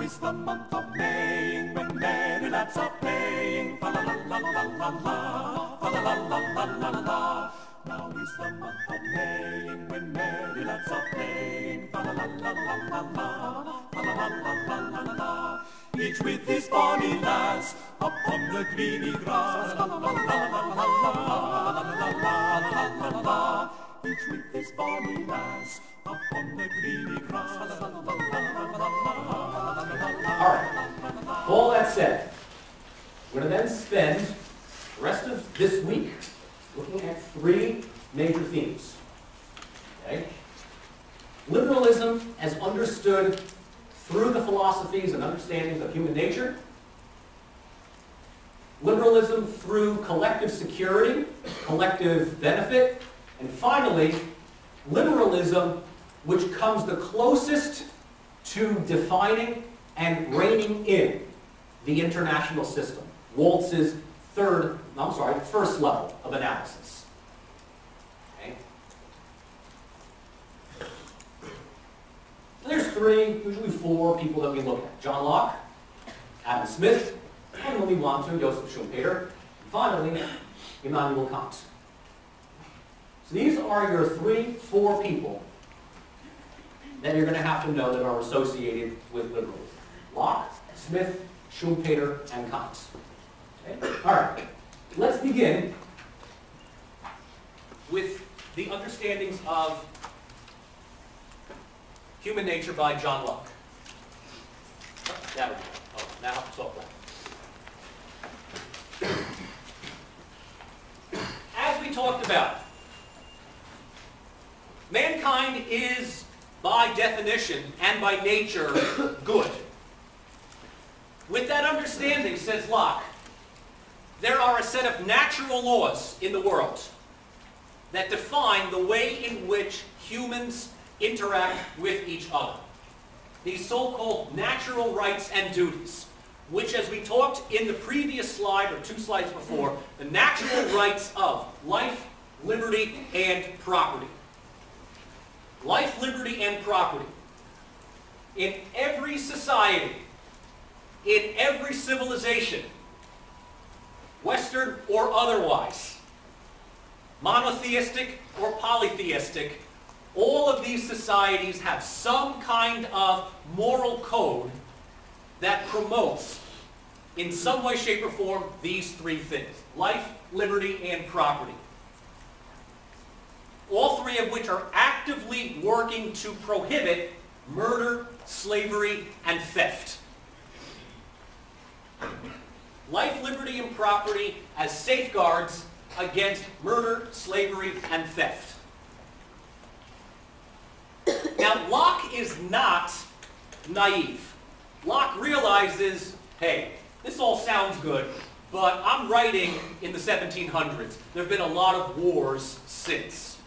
is the month of Maying, when merry lads are playing. Fa la la la la la la, fa la la la la la la. Now is the month of Maying, when merry lads are playing. Fa la la la la la la, fa la la la la la la. Each with his bonny lass upon the greeny grass. La la la la la la la la la la. Each with his bonny lass upon the greeny grass. All right. All that said, we're going to then spend the rest of this week looking at three major themes. Okay? Liberalism as understood through the philosophies and understandings of human nature. Liberalism through collective security, collective benefit. And finally, liberalism, which comes the closest to defining and reining in the international system. Waltz's first level of analysis. Okay? There's three, usually four people that we look at. John Locke, Adam Smith, and when we want to, Joseph Schumpeter, and finally, Immanuel Kant. So these are your 4 people that you're going to have to know that are associated with liberalism. Locke, Smith, Schumpeter, and Kant. Okay? All right. Let's begin with the understandings of human nature by John Locke. Now I have to talk about it. As we talked about, mankind is, by definition and by nature, good. With that understanding, says Locke, there are a set of natural laws in the world that define the way in which humans interact with each other. These so-called natural rights and duties, which, as we talked in the previous slide, or 2 slides before, the natural rights of life, liberty, and property. Life, liberty, and property. In every society, in every civilization, Western or otherwise, monotheistic or polytheistic, all of these societies have some kind of moral code that promotes, in some way, shape, or form, these 3 things. Life, liberty, and property. All 3 of which are actively working to prohibit murder, slavery, and theft. Life, liberty, and property as safeguards against murder, slavery, and theft. Now, Locke is not naive. Locke realizes, hey, this all sounds good, but I'm writing in the 1700s. There have been a lot of wars since.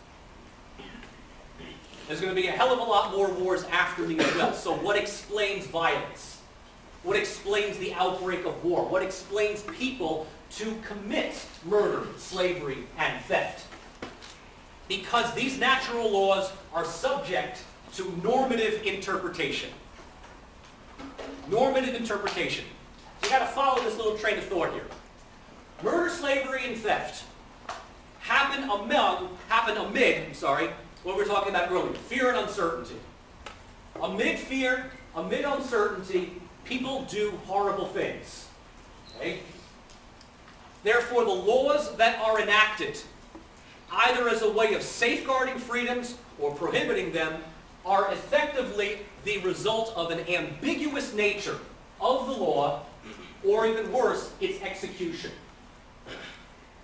There's going to be a hell of a lot more wars after me as well. So what explains violence? What explains the outbreak of war? What explains people to commit murder, slavery, and theft? Because these natural laws are subject to normative interpretation. Normative interpretation. So you got to follow this little train of thought here. Murder, slavery, and theft happen amid, what we were talking about earlier, fear and uncertainty. Amid fear, amid uncertainty, people do horrible things. Okay? Therefore, the laws that are enacted, either as a way of safeguarding freedoms or prohibiting them, are effectively the result of an ambiguous nature of the law, or even worse, its execution.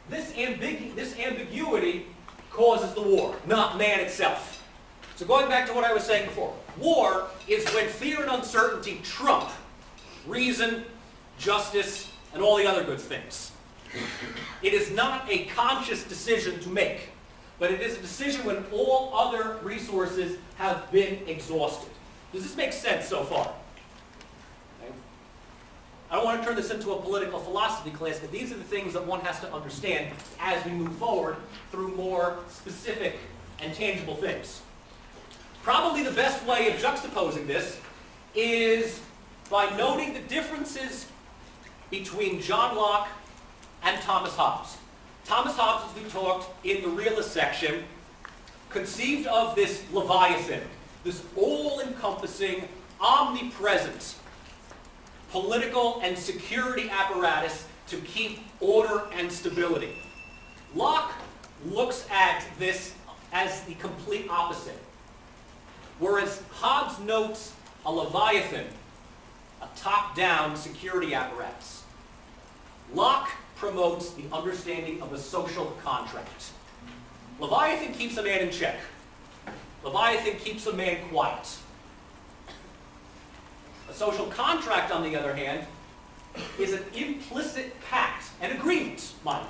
This ambiguity causes the war, not man itself. So going back to what I was saying before, war is when fear and uncertainty trump reason, justice, and all the other good things. It is not a conscious decision to make, but it is a decision when all other resources have been exhausted. Does this make sense so far? Okay. I don't want to turn this into a political philosophy class, but these are the things that one has to understand as we move forward through more specific and tangible things. Probably the best way of juxtaposing this is by noting the differences between John Locke and Thomas Hobbes. Thomas Hobbes, as we talked in the realist section, conceived of this Leviathan, this all-encompassing, omnipresent political and security apparatus to keep order and stability. Locke looks at this as the complete opposite. Whereas Hobbes notes a Leviathan, a top-down security apparatus, Locke promotes the understanding of a social contract. Leviathan keeps a man in check. Leviathan keeps a man quiet. A social contract, on the other hand, is an implicit pact, an agreement, mind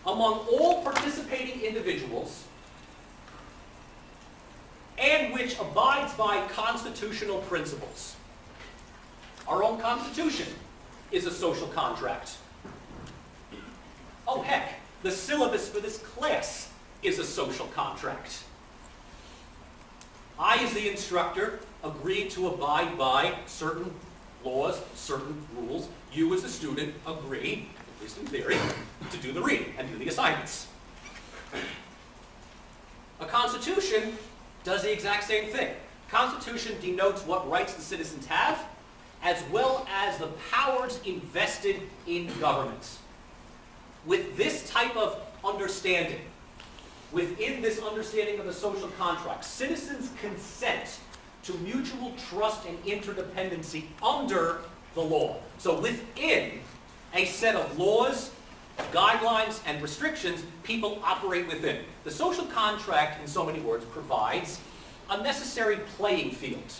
you, among all participating individuals, and which abides by constitutional principles. Our own Constitution is a social contract. Oh heck, the syllabus for this class is a social contract. I, as the instructor, agree to abide by certain laws, certain rules. You, as a student, agree, at least in theory, to do the reading and do the assignments. A Constitution does the exact same thing. Constitution denotes what rights the citizens have, as well as the powers invested in government. With this type of understanding, within this understanding of the social contract, citizens consent to mutual trust and interdependency under the law. So within a set of laws, guidelines, and restrictions, people operate within. The social contract, in so many words, provides a necessary playing field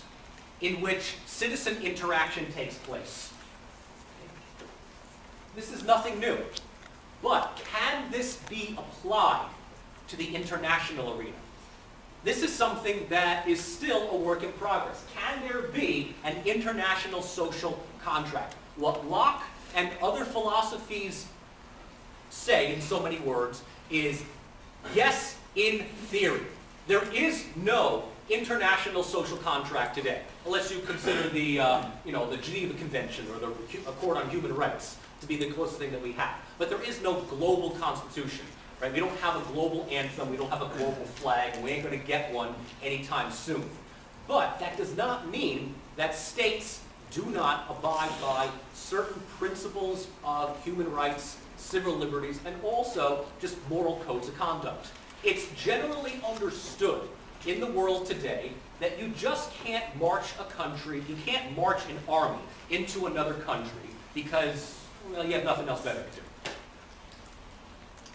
in which citizen interaction takes place. This is nothing new. But can this be applied to the international arena? This is something that is still a work in progress. Can there be an international social contract? What Locke and other philosophies say, in so many words, is yes, in theory. There is no international social contract today, unless you consider the Geneva Convention or the Accord on Human Rights to be the closest thing that we have. But there is no global constitution, right? We don't have a global anthem, we don't have a global flag, and we ain't going to get one anytime soon. But that does not mean that states do not abide by certain principles of human rights, civil liberties, and also just moral codes of conduct. It's generally understood in the world today that you just can't march a country, you can't march an army into another country because, well, you have nothing else better to do.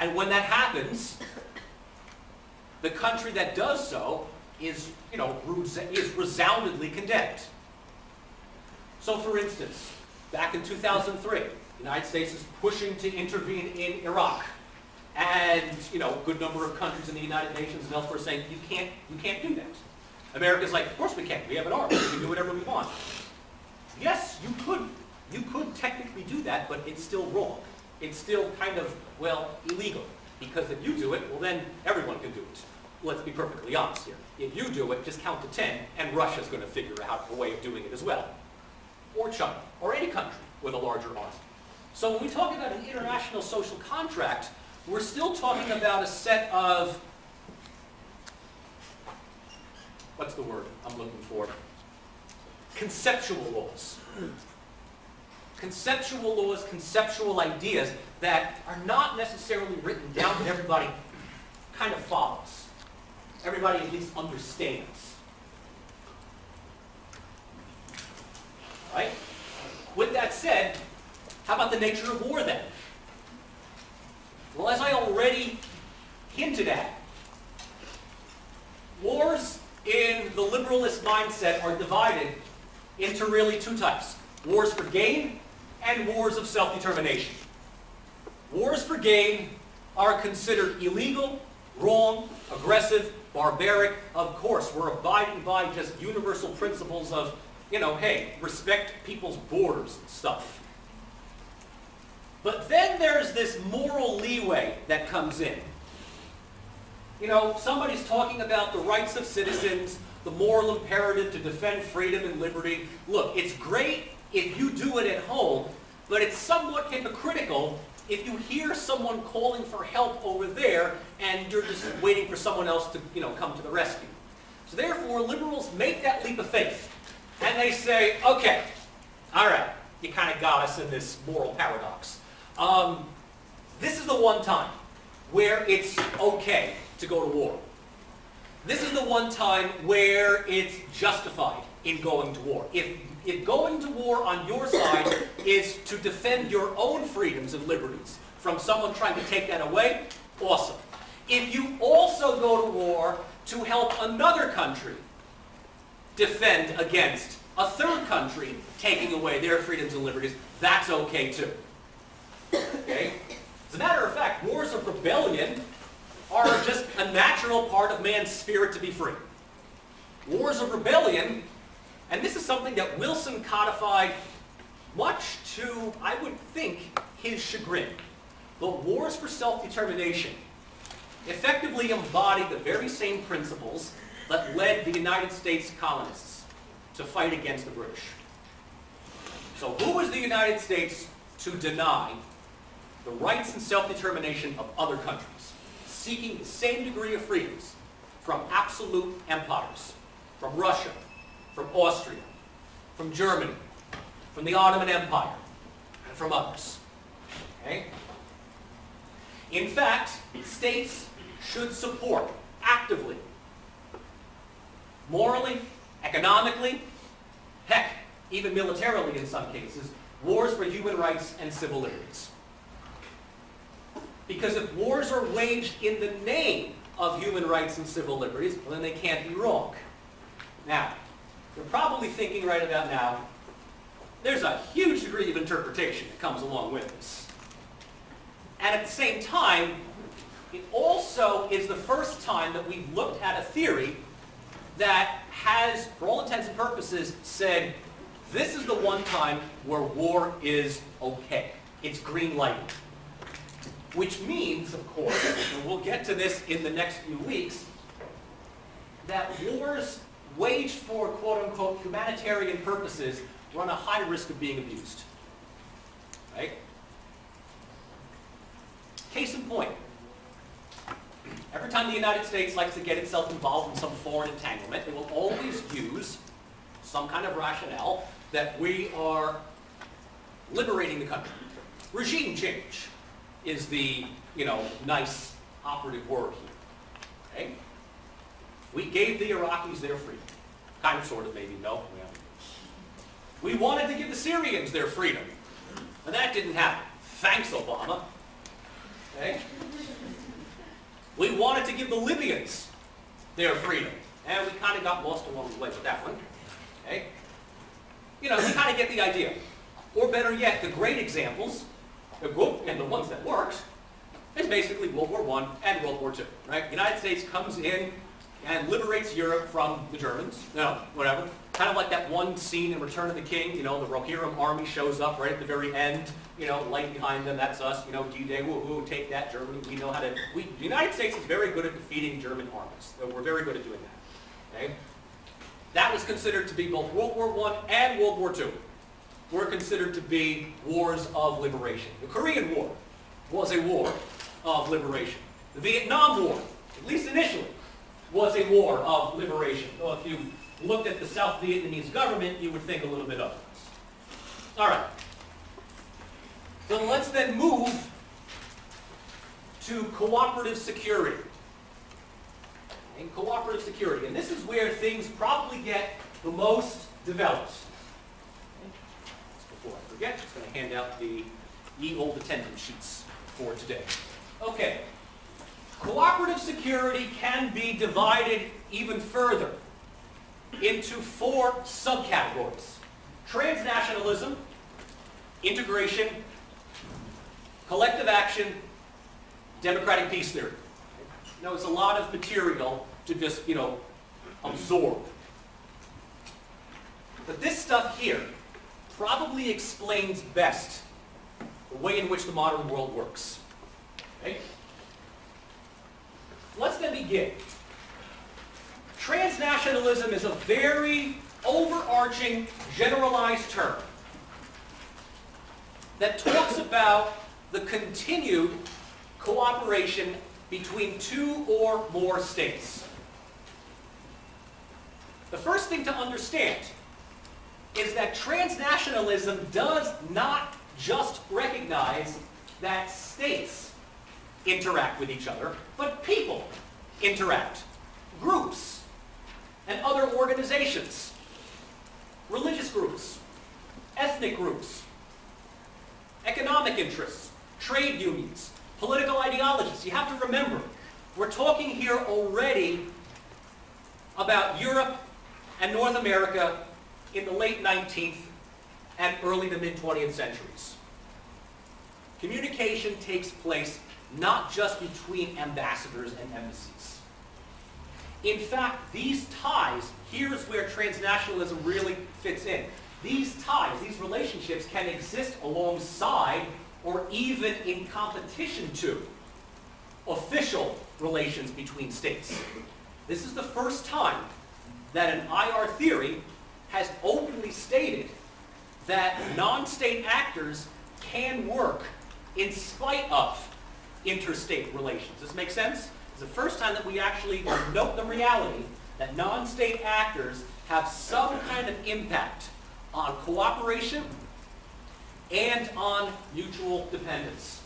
And when that happens, the country that does so is resoundingly condemned. So for instance, back in 2003, the United States is pushing to intervene in Iraq. And, a good number of countries in the United Nations and elsewhere saying, you can't do that. America's like, of course we can. We have an army. We can do whatever we want. Yes, you could technically do that, but it's still wrong. It's still kind of, well, illegal. Because if you do it, well then everyone can do it. Let's be perfectly honest here. If you do it, just count to 10, and Russia's going to figure out a way of doing it as well. Or China, or any country with a larger army. So when we talk about an international social contract, we're still talking about a set of, what's the word I'm looking for? Conceptual laws. Conceptual laws, conceptual ideas that are not necessarily written down, but everybody kind of follows. Everybody at least understands. Right? With that said, how about the nature of war then? Well, as I already hinted at, wars in the liberalist mindset are divided into really two types. Wars for gain and wars of self-determination. Wars for gain are considered illegal, wrong, aggressive, barbaric. Of course, we're abiding by just universal principles of, hey, respect people's borders and stuff. But then there's this moral leeway that comes in. Somebody's talking about the rights of citizens the moral imperative to defend freedom and liberty. Look, it's great if you do it at home, but it's somewhat hypocritical if you hear someone calling for help over there and you're just waiting for someone else to, come to the rescue. So therefore, liberals make that leap of faith. And they say, okay, all right, you kind of got us in this moral paradox. This is the one time where it's okay to go to war. This is the one time where it's justified in going to war. If going to war on your side is to defend your own freedoms and liberties from someone trying to take that away, awesome. If you also go to war to help another country defend against a third country taking away their freedoms and liberties, that's okay too. Okay? As a matter of fact, wars of rebellion are just a natural part of man's spirit to be free. Wars of rebellion, and this is something that Wilson codified much to, I would think, his chagrin. But wars for self-determination effectively embody the very same principles that led the United States colonists to fight against the British. So who was the United States to deny the rights and self-determination of other countries, seeking the same degree of freedoms from absolute empires, from Russia, from Austria, from Germany, from the Ottoman Empire, and from others? Okay? In fact, states should support actively, morally, economically, heck, even militarily in some cases, wars for human rights and civil liberties. Because if wars are waged in the name of human rights and civil liberties, well, then they can't be wrong. Now, you're probably thinking right about now, there's a huge degree of interpretation that comes along with this. And at the same time, it also is the first time that we've looked at a theory that has, for all intents and purposes, said this is the one time where war is okay. It's green lighted. Which means, of course, and we'll get to this in the next few weeks, that wars waged for quote-unquote humanitarian purposes run a high risk of being abused. Right? Case in point, every time the United States likes to get itself involved in some foreign entanglement, it will always use some kind of rationale that we are liberating the country. Regime change is the, nice operative word here. Okay? We gave the Iraqis their freedom. Kind of, sort of, maybe, no. We wanted to give the Syrians their freedom. And that didn't happen. Thanks, Obama. Okay? We wanted to give the Libyans their freedom. And we kind of got lost along the way with that one. Okay? You kind of get the idea. Or better yet, the great examples, and the ones that worked, is basically World War I and World War II. Right? The United States comes in and liberates Europe from the Germans, whatever. Kind of like that one scene in Return of the King, the Rohirrim army shows up right at the very end, light behind them, that's us, D-Day, woo-hoo, take that, Germany, we know how to, the United States is very good at defeating German armies. So we're very good at doing that, okay? That was considered to be both World War I and World War II. Were considered to be wars of liberation. The Korean War was a war of liberation. The Vietnam War, at least initially, was a war of liberation. So if you looked at the South Vietnamese government, you would think a little bit otherwise. All right. So let's then move to cooperative security. And cooperative security. And this is where things probably get the most developed. Before I forget, I'm just going to hand out the ye old attendance sheets for today. Okay. Cooperative security can be divided even further into 4 subcategories. Transnationalism, integration, collective action, democratic peace theory. Now, it's a lot of material to just, absorb. But this stuff here probably explains best the way in which the modern world works. Okay? Let's then begin Transnationalism is a very overarching, generalized term that talks about the continued cooperation between two or more states. The first thing to understand is that transnationalism does not just recognize that states interact with each other, but people interact, groups, and other organizations, religious groups, ethnic groups, economic interests, trade unions, political ideologies. You have to remember, we're talking here already about Europe and North America in the late 19th and early to mid-20th centuries. Communication takes place not just between ambassadors and embassies. In fact, these ties, here's where transnationalism really fits in. These ties, these relationships can exist alongside or even in competition to official relations between states. This is the first time that an IR theory has openly stated that non-state actors can work in spite of interstate relations. Does this make sense? It's the first time that we actually note the reality that non-state actors have some kind of impact on cooperation and on mutual dependence.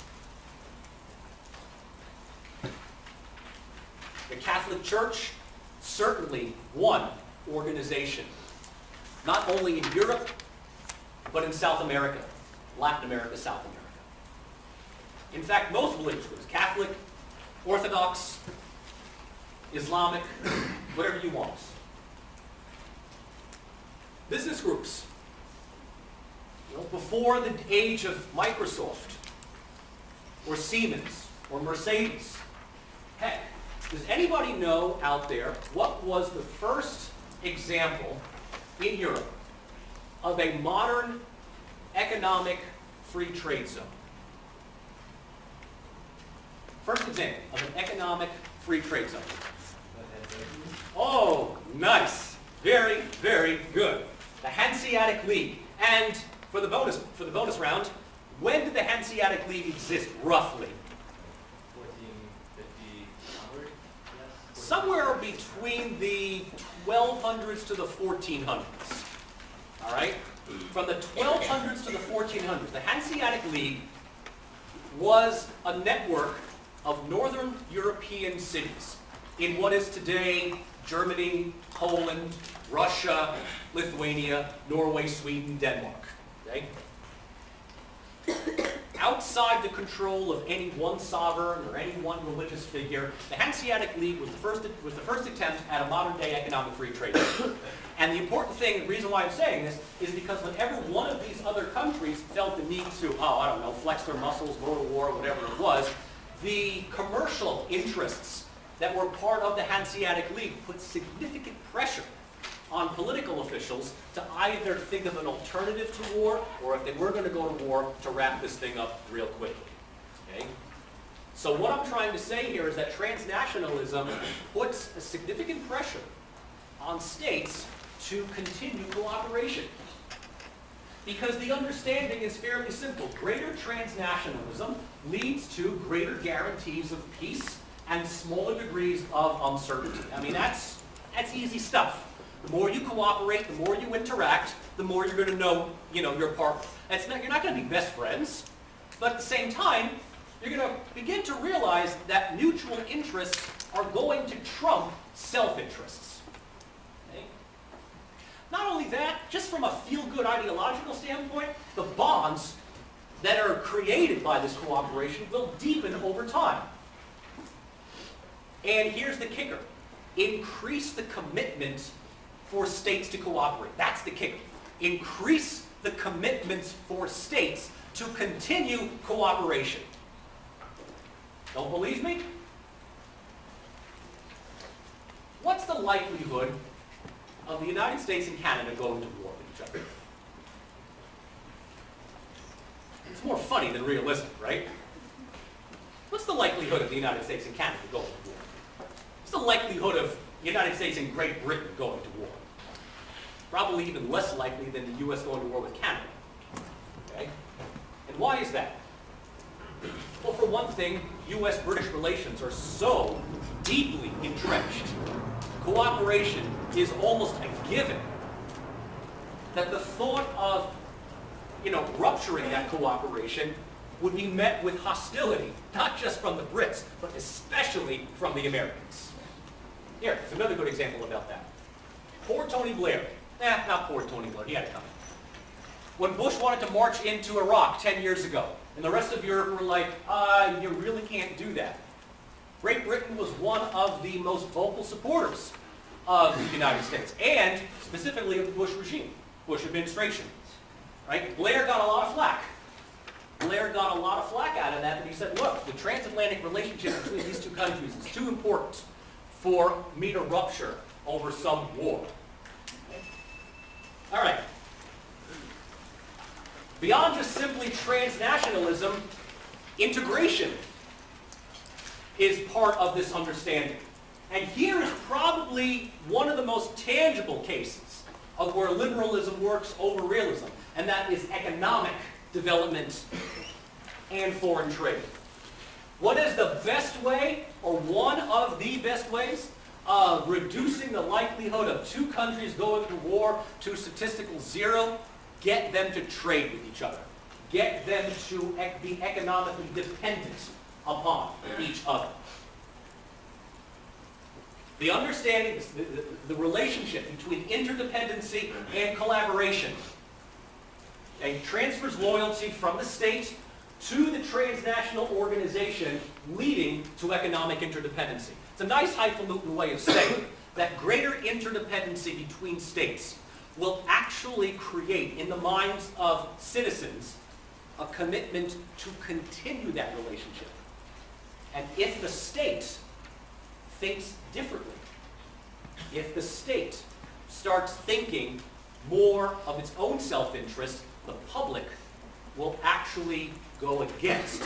The Catholic Church, certainly one organization, not only in Europe, but in South America, Latin America, South America. In fact, most religious groups, Catholic, Orthodox, Islamic, whatever you want. Business groups, before the age of Microsoft, or Siemens, or Mercedes. Heck, does anybody know out there what was the first example in Europe of a modern economic free trade zone? First example of an economic free trade zone. Oh, nice. Very, very good. The Hanseatic League. And for the bonus round, when did the Hanseatic League exist, roughly? 1450 onward? Yes. Somewhere between the 1200s to the 1400s. All right? From the 1200s to the 1400s, the Hanseatic League was a network of northern European cities in what is today Germany, Poland, Russia, Lithuania, Norway, Sweden, Denmark. Okay? Outside the control of any one sovereign or any one religious figure, the Hanseatic League was the first attempt at a modern-day economic free trade. And the important thing, the reason why I'm saying this, is because whenever one of these other countries felt the need to, I don't know, flex their muscles, go to war, whatever it was, the commercial interests that were part of the Hanseatic League put significant pressure on political officials to either think of an alternative to war, or if they were going to go to war, to wrap this thing up real quickly. Okay? So what I'm trying to say here is that transnationalism puts a significant pressure on states to continue cooperation. Because the understanding is fairly simple. Greater transnationalism leads to greater guarantees of peace and smaller degrees of uncertainty. I mean, that's easy stuff. The more you cooperate, the more you interact, the more you're going to know, your partner. You're not going to be best friends, but at the same time, you're going to begin to realize that mutual interests are going to trump self-interests. Okay? Not only that, just from a feel-good ideological standpoint, the bonds that are created by this cooperation will deepen over time. And here's the kicker. Increase the commitment for states to cooperate. That's the kicker. Increase the commitments for states to continue cooperation. Don't believe me? What's the likelihood of the United States and Canada going to war with each other? It's more funny than realistic, right? What's the likelihood of the United States and Canada going to war? What's the likelihood of, the United States and Great Britain going to war. Probably even less likely than the U.S. going to war with Canada. Okay? And why is that? Well, for one thing, U.S.-British relations are so deeply entrenched. Cooperation is almost a given that the thought of, rupturing that cooperation would be met with hostility, not just from the Brits, but especially from the Americans. Here's another good example about that. Poor Tony Blair. Not poor Tony Blair, he had it coming. When Bush wanted to march into Iraq 10 years ago, and the rest of Europe were like, you really can't do that. Great Britain was one of the most vocal supporters of the United States, and specifically of the Bush regime, Bush administration. Right? Blair got a lot of flack. Blair got a lot of flack out of that, but he said, look, the transatlantic relationship between these two countries is too important for me to rupture over some war. Okay? All right. Beyond just simply transnationalism, integration is part of this understanding. And here is probably one of the most tangible cases of where liberalism works over realism, and that is economic development and foreign trade. What is the best way, or one of the best ways, of reducing the likelihood of two countries going to war to statistical zero? Get them to trade with each other. Get them to be economically dependent upon each other. The understanding, the relationship between interdependency and collaboration, transfers loyalty from the state to the transnational organization, leading to economic interdependency. It's a nice highfalutin way of saying that greater interdependency between states will actually create in the minds of citizens a commitment to continue that relationship. And if the state thinks differently, if the state starts thinking more of its own self-interest, the public will actually go against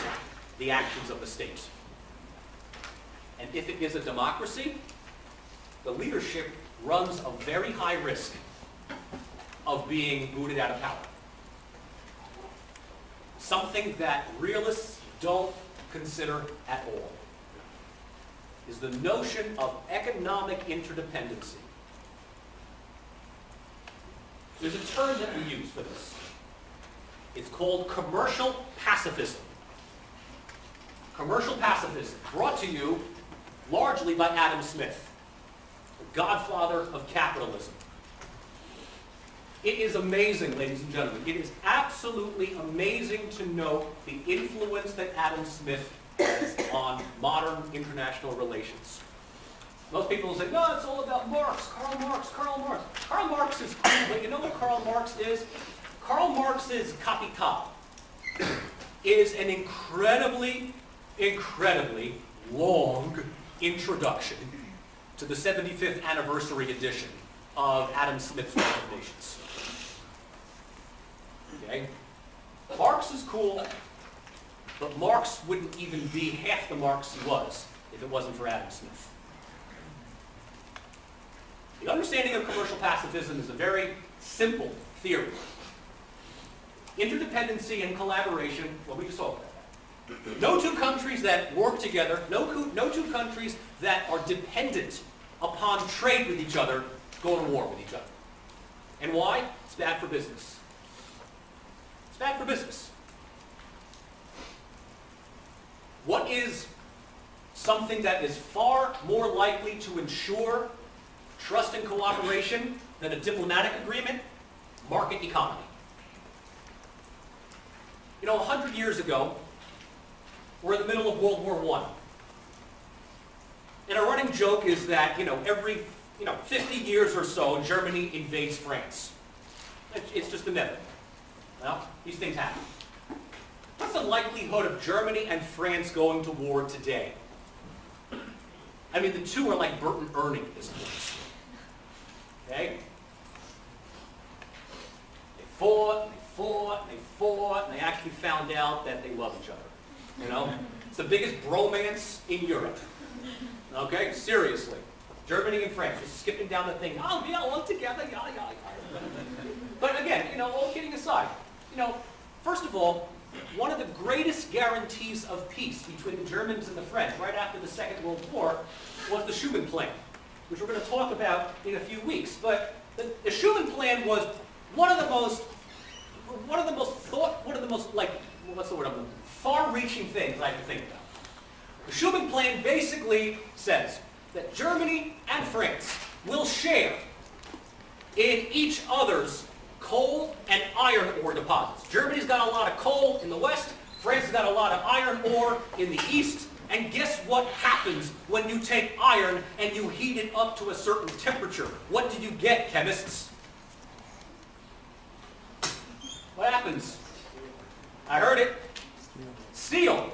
the actions of the state. And if it is a democracy, the leadership runs a very high risk of being booted out of power. Something that realists don't consider at all is the notion of economic interdependency. There's a term that we use for this. It's called commercial pacifism. Commercial pacifism, brought to you largely by Adam Smith, the godfather of capitalism. It is amazing, ladies and gentlemen. It is absolutely amazing to note the influence that Adam Smith has on modern international relations. Most people say, no, it's all about Marx, Karl Marx, Karl Marx. Karl Marx is cool, but you know what Karl Marx is? Karl Marx's Kapital is an incredibly, incredibly long introduction to the 75th anniversary edition of Adam Smith's Recommendations. Okay? Marx is cool, but Marx wouldn't even be half the Marx he was if it wasn't for Adam Smith. The understanding of commercial pacifism is a very simple theory. Interdependency and collaboration, well, we just talked about that. No two countries that work together, no two countries that are dependent upon trade with each other go to war with each other. And why? It's bad for business. It's bad for business. What is something that is far more likely to ensure trust and cooperation than a diplomatic agreement? Market economy. 100 years ago, we're in the middle of World War I. And a running joke is that, every 50 years or so, Germany invades France. It's just inevitable. Well, these things happen. What's the likelihood of Germany and France going to war today? I mean, the two are like Bert and Ernie at this point. Okay? They fought, and they fought, and they fought, and they actually found out that they love each other. It's the biggest bromance in Europe. Okay? Seriously. Germany and France, just skipping down the thing. Oh, yeah, all together, yeah, yeah, yeah. But again, all kidding aside, first of all, one of the greatest guarantees of peace between the Germans and the French right after the Second World War was the Schuman Plan, which we're going to talk about in a few weeks. But the Schuman Plan was one of the most far-reaching things I can think about. The Schuman Plan basically says that Germany and France will share in each other's coal and iron ore deposits. Germany's got a lot of coal in the west, France has got a lot of iron ore in the east, and guess what happens when you take iron and you heat it up to a certain temperature? What do you get, chemists? What happens? I heard it. Steel.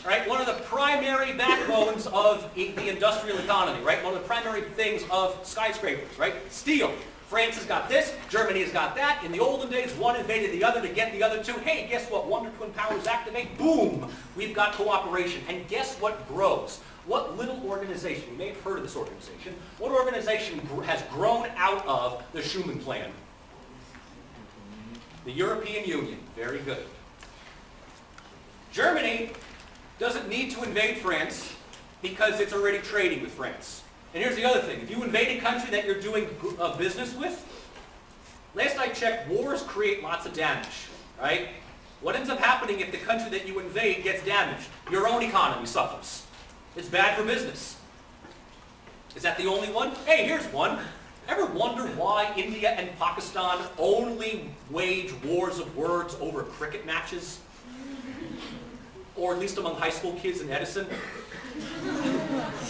Right? One of the primary backbones of the industrial economy, right? One of the primary things of skyscrapers, right? Steel. France has got this, Germany has got that. In the olden days, one invaded the other to get the other two. Hey, guess what? Wonder Twin powers activate. Boom! We've got cooperation. And guess what grows? What little organization, you may have heard of this organization, what organization has grown out of the Schuman Plan? The European Union. Very good. Germany doesn't need to invade France because it's already trading with France. And here's the other thing. If you invade a country that you're doing business with, last I checked, wars create lots of damage, right? What ends up happening if the country that you invade gets damaged? Your own economy suffers. It's bad for business. Is that the only one? Hey, here's one. Ever wonder why India and Pakistan only wage wars of words over cricket matches? Or at least among high school kids in Edison?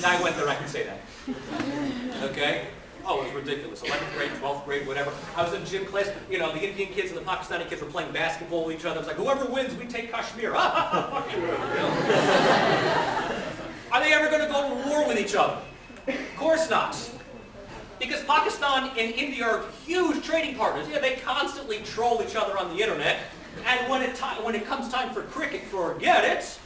Now I went there, I can say that. Okay? Oh, it was ridiculous. 11th grade, 12th grade, whatever. I was in gym class. The Indian kids and the Pakistani kids were playing basketball with each other. I was like, whoever wins, we take Kashmir. Fuck you. Are they ever going to go to war with each other? Of course not. Because Pakistan and India are huge trading partners. Yeah, they constantly troll each other on the internet. And when it comes time for cricket, forget it.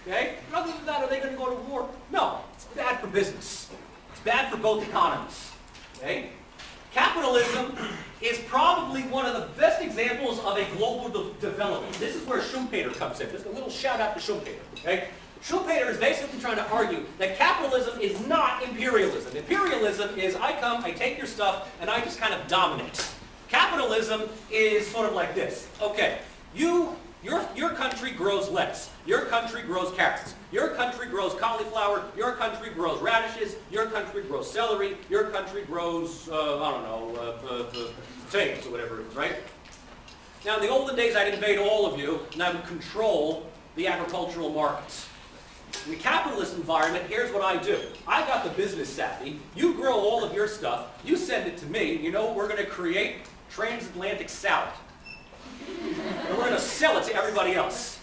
Okay? But other than that, are they going to go to war? No. It's bad for business. It's bad for both economies. Okay? Capitalism is probably one of the best examples of a global development. This is where Schumpeter comes in. Just a little shout out to Schumpeter. Okay? Schumpeter is basically trying to argue that capitalism is not imperialism. Imperialism is I come, I take your stuff, and I just kind of dominate. Capitalism is sort of like this. Okay, your country grows lettuce. Your country grows carrots. Your country grows cauliflower. Your country grows radishes. Your country grows celery. Your country grows, potatoes or whatever it is, right? Now, in the olden days, I'd invade all of you, and I would control the agricultural markets. In the capitalist environment, here's what I do. I got the business savvy. You grow all of your stuff. You send it to me. You know what we're going to create? Transatlantic salad. And we're going to sell it to everybody else.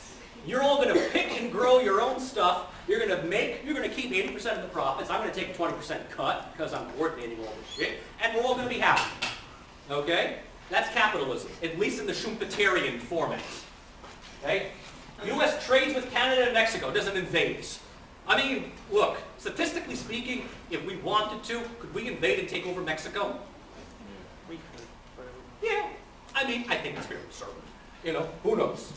You're all going to pick and grow your own stuff. You're going to keep 80% of the profits. I'm going to take a 20% cut because I'm coordinating all this shit. And we're all going to be happy. Okay? That's capitalism, at least in the Schumpeterian format. Okay? U.S. trades with Canada and Mexico, doesn't invade. I mean, look, statistically speaking, if we wanted to, could we invade and take over Mexico? We could. Yeah. I mean, I think it's fairly certain. Who knows?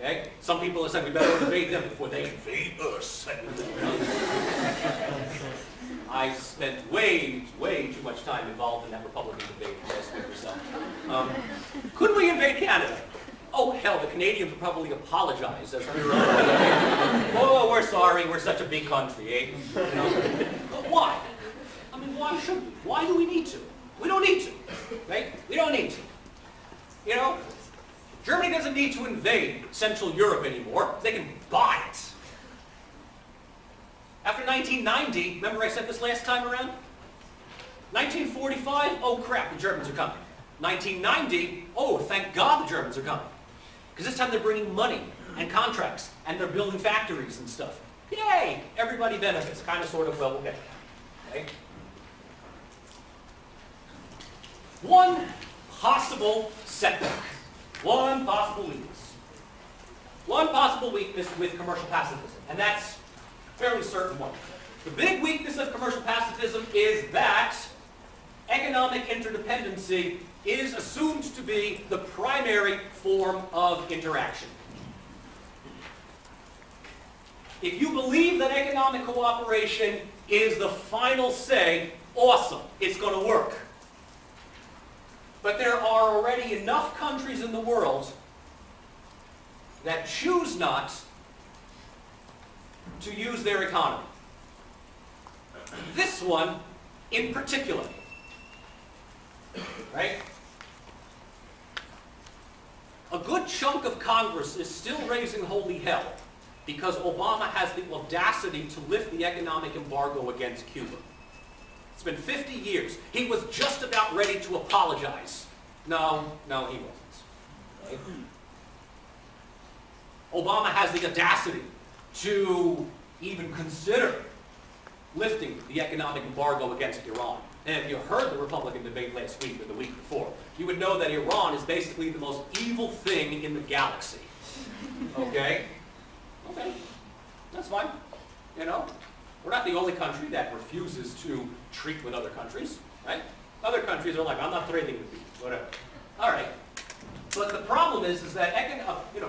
Okay? Some people are saying we better invade them before they invade us. I spent way too much time involved in that Republican debate last week or so. Could we invade Canada? Oh, hell, the Canadians would probably apologize as we were oh, we're sorry, we're such a big country, eh? But why? I mean, why should we? Why do we need to? We don't need to, right? We don't need to. Germany doesn't need to invade Central Europe anymore. They can buy it. After 1990, remember I said this last time around? 1945, oh crap, the Germans are coming. 1990, oh, thank God the Germans are coming. Because this time they're bringing money and contracts, and they're building factories and stuff. Yay! Everybody benefits. Kind of, sort of, well, okay. One possible setback. One possible weakness. One possible weakness with commercial pacifism, and that's a fairly certain one. The big weakness of commercial pacifism is that economic interdependency is assumed to be the primary form of interaction. If you believe that economic cooperation is the final say, awesome, it's going to work. But there are already enough countries in the world that choose not to use their economy. This one in particular, right? A good chunk of Congress is still raising holy hell because Obama has the audacity to lift the economic embargo against Cuba. It's been 50 years. He was just about ready to apologize. No, he wasn't. Right? Obama has the audacity to even consider lifting the economic embargo against Iran. And if you heard the Republican debate last week or the week before, you would know that Iran is basically the most evil thing in the galaxy. Okay? Okay. That's fine. You know? We're not the only country that refuses to treat with other countries, right? Other countries are like, I'm not trading with you, whatever. All right. But the problem is that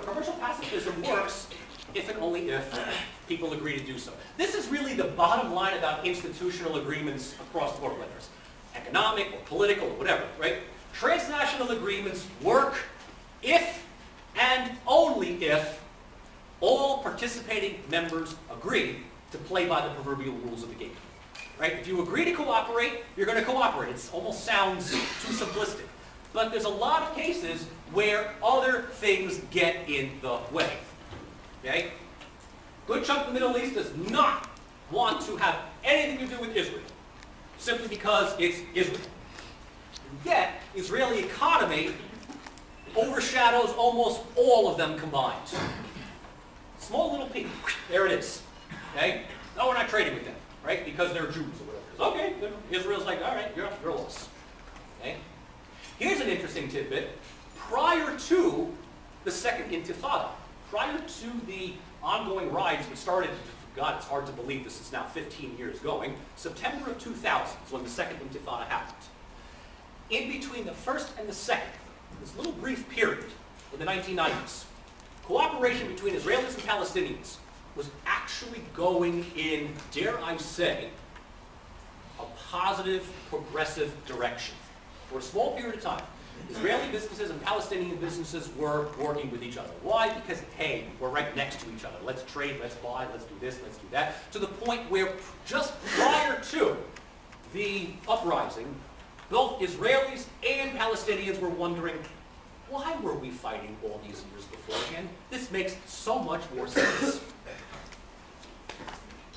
commercial pacifism works if and only if people agree to do so. This is really the bottom line about institutional agreements across the board, whether it's economic or political or whatever, right? Transnational agreements work if and only if all participating members agree to play by the proverbial rules of the game, right? If you agree to cooperate, you're going to cooperate. It almost sounds too simplistic. But there's a lot of cases where other things get in the way, okay? Good chunk of the Middle East does not want to have anything to do with Israel, simply because it's Israel. And yet, Israeli economy overshadows almost all of them combined. Small little piece, there it is. Okay? No, we're not trading with them, right? Because they're Jews or whatever. Okay, Israel's like, all right, you're lost. Okay? Here's an interesting tidbit. Prior to the Second Intifada, prior to the ongoing riots that started, God, it's hard to believe this is now 15 years going, September of 2000 is when the Second Intifada happened. In between the first and the second, this little brief period in the 1990s, cooperation between Israelis and Palestinians was actually going in, dare I say, a positive, progressive direction. For a small period of time, Israeli businesses and Palestinian businesses were working with each other. Why? Because, hey, we're right next to each other. Let's trade, let's buy, let's do this, let's do that. To the point where just prior to the uprising, both Israelis and Palestinians were wondering, why were we fighting all these years beforehand? This makes so much more sense.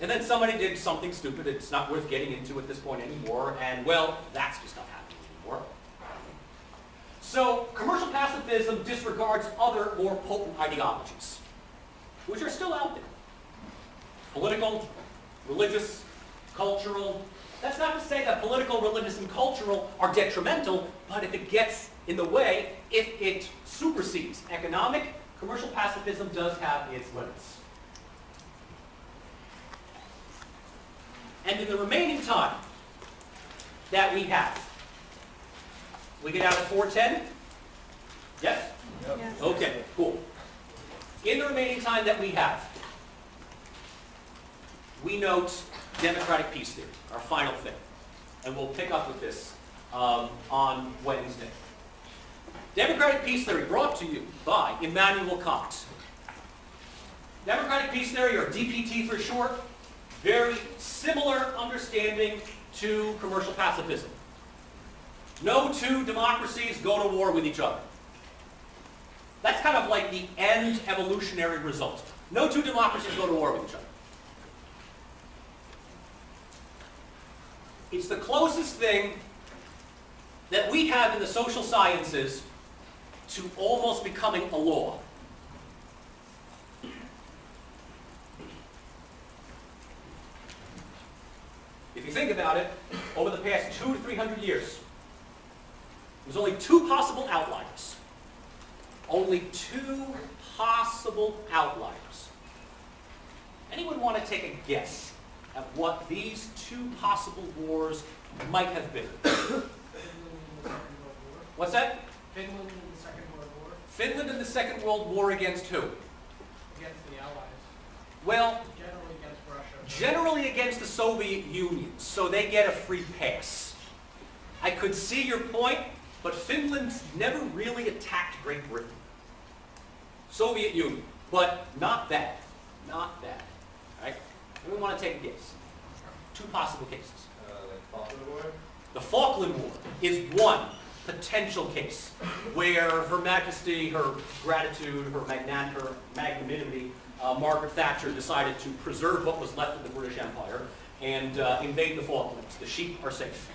And then somebody did something stupid it's not worth getting into at this point anymore, and well, that's just not happening anymore. So commercial pacifism disregards other more potent ideologies, which are still out there. Political, religious, cultural. That's not to say that political, religious, and cultural are detrimental, but if it gets in the way, if it supersedes economic, commercial pacifism does have its limits. And in the remaining time that we have, we get out at 4:10? Yes? Yep. Yes. Okay, cool. In the remaining time that we have, we note democratic peace theory, our final thing. And we'll pick up with this on Wednesday. Democratic peace theory brought to you by Immanuel Kant. Democratic peace theory, or DPT for short, very similar understanding to commercial pacifism. No two democracies go to war with each other. That's kind of like the end evolutionary result. No two democracies go to war with each other. It's the closest thing that we have in the social sciences to almost becoming a law. If you think about it, over the past 200 to 300 years, there's only two possible outliers. Only two possible outliers. Anyone want to take a guess at what these two possible wars might have been. What's that? Finland in the Second World War. Finland in the Second World War against who? Against the Allies. Well, Generally against Russia. generally against the Soviet Union, so they get a free pass. I could see your point, but Finland never really attacked Great Britain. Soviet Union, but not that. Not that. Right? We want to take a guess. Two possible cases. Like Falkland War? The Falkland War is one potential case where Her Majesty, her gratitude, her magnanimity, Margaret Thatcher decided to preserve what was left of the British Empire and invade the Falklands. The sheep are safe.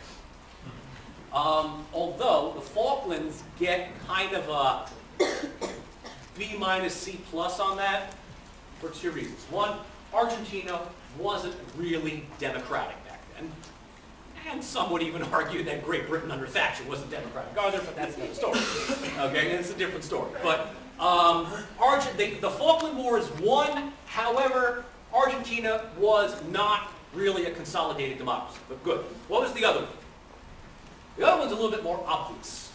Although the Falklands get kind of a B minus C plus on that for two reasons. One, Argentina wasn't really democratic back then. And some would even argue that Great Britain under Thatcher wasn't democratic either, but that's another story. Okay, it's a different story. But the Falkland War is one. However, Argentina was not really a consolidated democracy. But good. What was the other one? The other one's a little bit more obvious.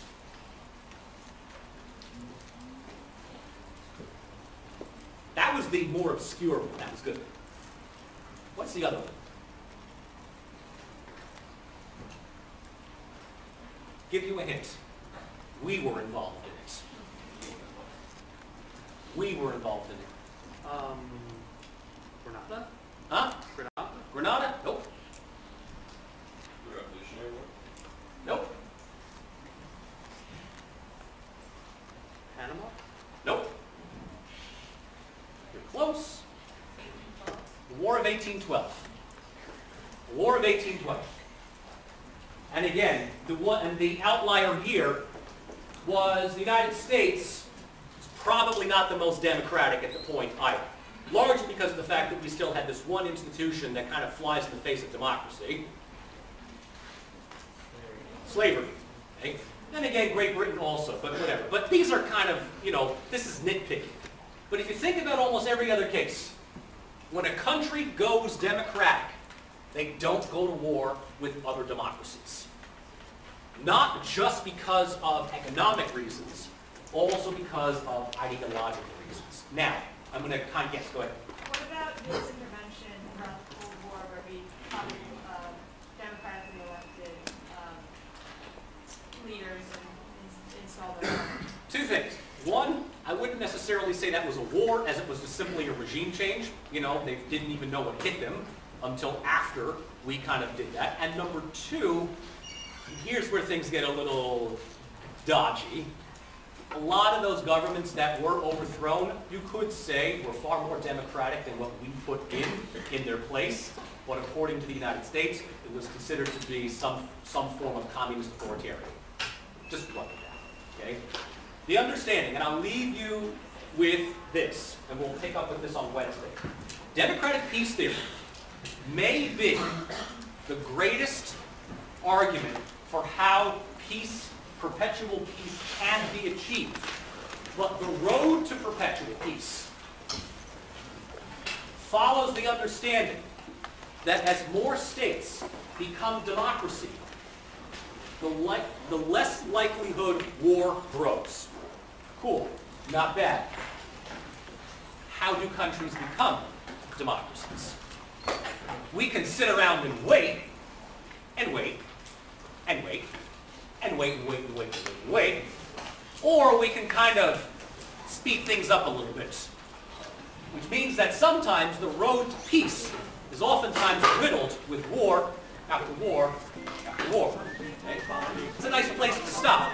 That was the more obscure one. That was good. What's the other one? Give you a hint. We were involved in it. We were involved in it. Grenada? Huh? Grenada? Grenada? Nope. The Revolutionary War? Nope. Panama? Nope. You're close. The War of 1812. The War of 1812. And again, the outlier here was the United States was probably not the most democratic at the point either. Largely because of the fact that we still had this one institution that kind of flies in the face of democracy. Slavery. Okay? Then again, Great Britain also, but whatever. But these are kind of, this is nitpicking. But if you think about almost every other case, when a country goes democratic, they don't go to war with other democracies. Not just because of economic reasons, also because of ideological reasons. Now, I'm going to kind of guess. Go ahead. What about this intervention around the Cold War where we democratically elected leaders and installed their government? Two things. One, I wouldn't necessarily say that was a war, as it was just simply a regime change. They didn't even know what hit them until after we kind of did that. And number two, here's where things get a little dodgy. A lot of those governments that were overthrown, you could say, were far more democratic than what we put in their place. But according to the United States, it was considered to be some form of communist authoritarian. Just look at that, okay? The understanding, and I'll leave you with this, and we'll pick up with this on Wednesday. Democratic peace theory may be the greatest argument for how peace, perpetual peace, can be achieved. But the road to perpetual peace follows the understanding that as more states become democracy, the less likelihood war grows. Cool, not bad. How do countries become democracies? We can sit around and wait, and wait, and wait, and wait, and wait, and wait, and wait, and wait. Or we can kind of speed things up a little bit. Which means that sometimes the road to peace is oftentimes riddled with war after war after war. Okay? It's a nice place to stop.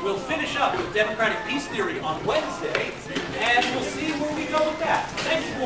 We'll finish up with democratic peace theory on Wednesday, and we'll see where we go with that. Thanks for